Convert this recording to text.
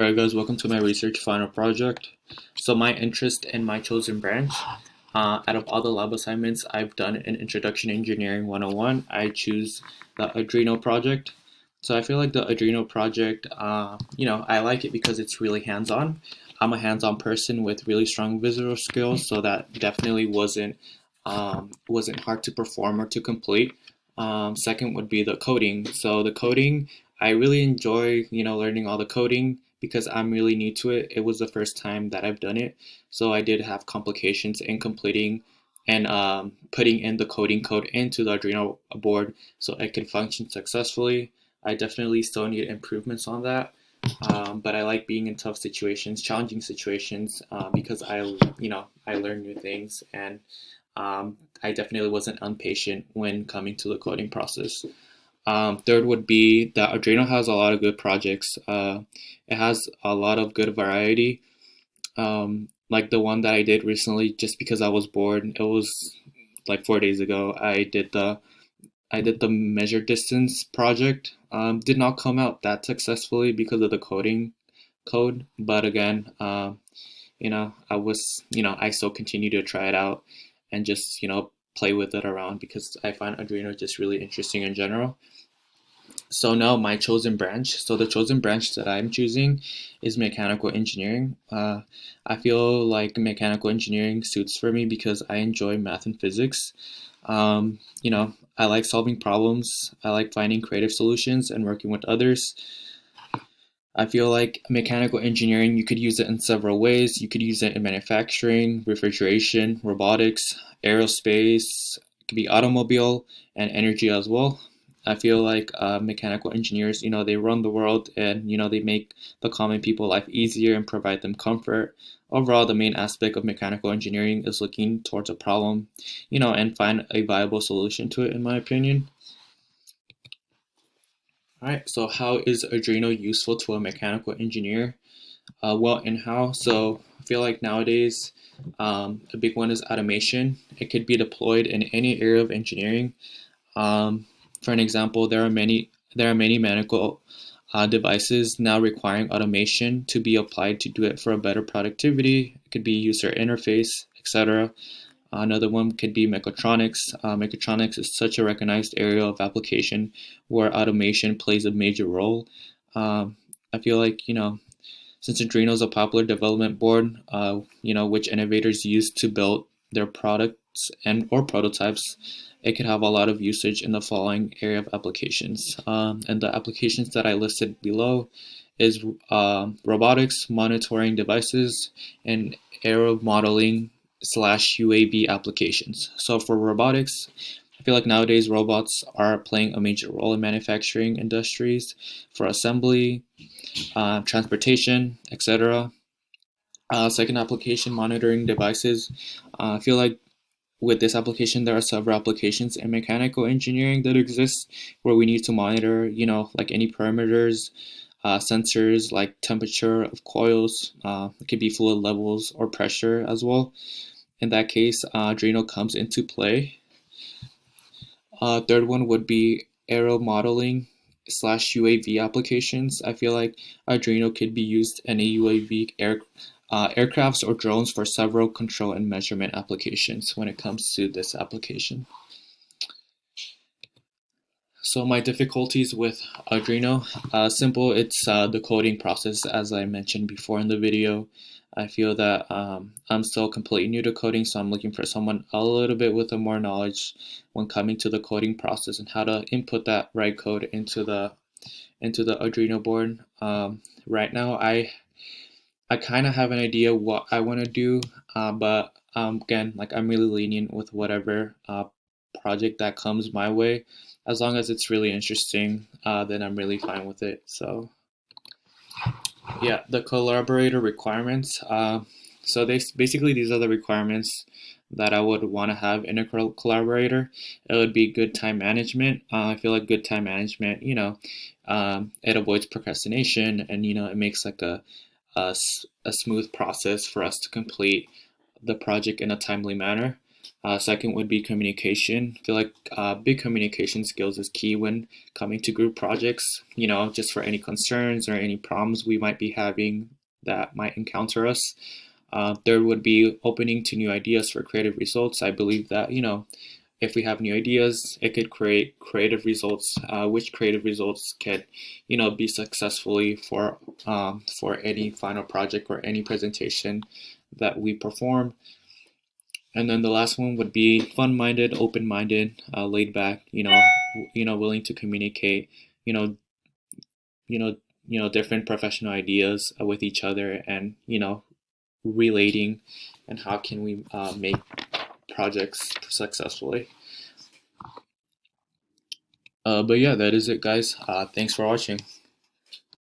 Alright guys, welcome to my research final project. So my interest in my chosen branch, out of all the lab assignments I've done in Introduction Engineering 101, I choose the Adreno project. So I feel like the Adreno project, I like it because it's really hands-on. I'm a hands-on person with really strong visual skills, so that definitely wasn't hard to perform or to complete. Second would be the coding. So the coding, I really enjoy, learning all the coding because I'm really new to it. It was the first time that I've done it, so I did have complications in completing and putting in the coding code into the Arduino board so it can function successfully. I definitely still need improvements on that, but I like being in tough situations, challenging situations, because I learn new things, and I definitely wasn't impatient when coming to the coding process. Third would be that Adreno has a lot of good projects. It has a lot of good variety. Like the one that I did recently, just because I was bored. It was like 4 days ago. I did the measure distance project. Did not come out that successfully because of the coding code, but again, I still continue to try it out and just play with it around because I find Adreno just really interesting in general. So now my chosen branch. So the chosen branch that I'm choosing is mechanical engineering. I feel like mechanical engineering suits for me because I enjoy math and physics. I like solving problems. I like finding creative solutions and working with others. I feel like mechanical engineering, you could use it in several ways. You could use it in manufacturing, refrigeration, robotics, aerospace, it could be automobile and energy as well. I feel like mechanical engineers, they run the world and, they make the common people life easier and provide them comfort. Overall, the main aspect of mechanical engineering is looking towards a problem, and find a viable solution to it, in my opinion. All right, so how is Adreno useful to a mechanical engineer? Well, and how? So I feel like nowadays, a big one is automation. It could be deployed in any area of engineering. For an example, there are many medical devices now requiring automation to be applied to do it for a better productivity. It could be user interface, etc. Another one could be mechatronics. Mechatronics is such a recognized area of application where automation plays a major role. I feel like, since Adreno is a popular development board, which innovators use to build their products and or prototypes, it could have a lot of usage in the following area of applications. And the applications that I listed below is robotics, monitoring devices, and aero modeling slash UAV applications. So for robotics, I feel like nowadays robots are playing a major role in manufacturing industries for assembly, transportation, etc. Second application, monitoring devices. I feel like with this application, there are several applications in mechanical engineering that exist where we need to monitor, like any parameters, sensors like temperature of coils, it could be fluid levels or pressure as well. In that case, Adreno comes into play. Third one would be aero modeling slash UAV applications. I feel like Adreno could be used in a UAV aircrafts or drones for several control and measurement applications when it comes to this application. So my difficulties with Arduino, simple, it's the coding process as I mentioned before in the video. I feel that I'm still completely new to coding, so I'm looking for someone a little bit with more knowledge when coming to the coding process and how to input that right code into the Arduino board. Right now, I kind of have an idea what I want to do, but again, like I'm really lenient with whatever project that comes my way. As long as it's really interesting, then I'm really fine with it. So yeah, the collaborator requirements. So basically these are the requirements that I would want to have in a collaborator. It would be good time management. I feel like good time management, it avoids procrastination, and it makes like a smooth process for us to complete the project in a timely manner. Second would be communication. I feel like big communication skills is key when coming to group projects, just for any concerns or any problems we might be having that might encounter us. Third would be opening to new ideas for creative results. I believe that, if we have new ideas, it could create creative results, which creative results could, be successfully for any final project or any presentation that we perform. And then the last one would be fun-minded, open-minded, laid back, willing to communicate, you know, different professional ideas with each other, and relating, and how can we make projects successfully. But yeah, that is it, guys. Thanks for watching.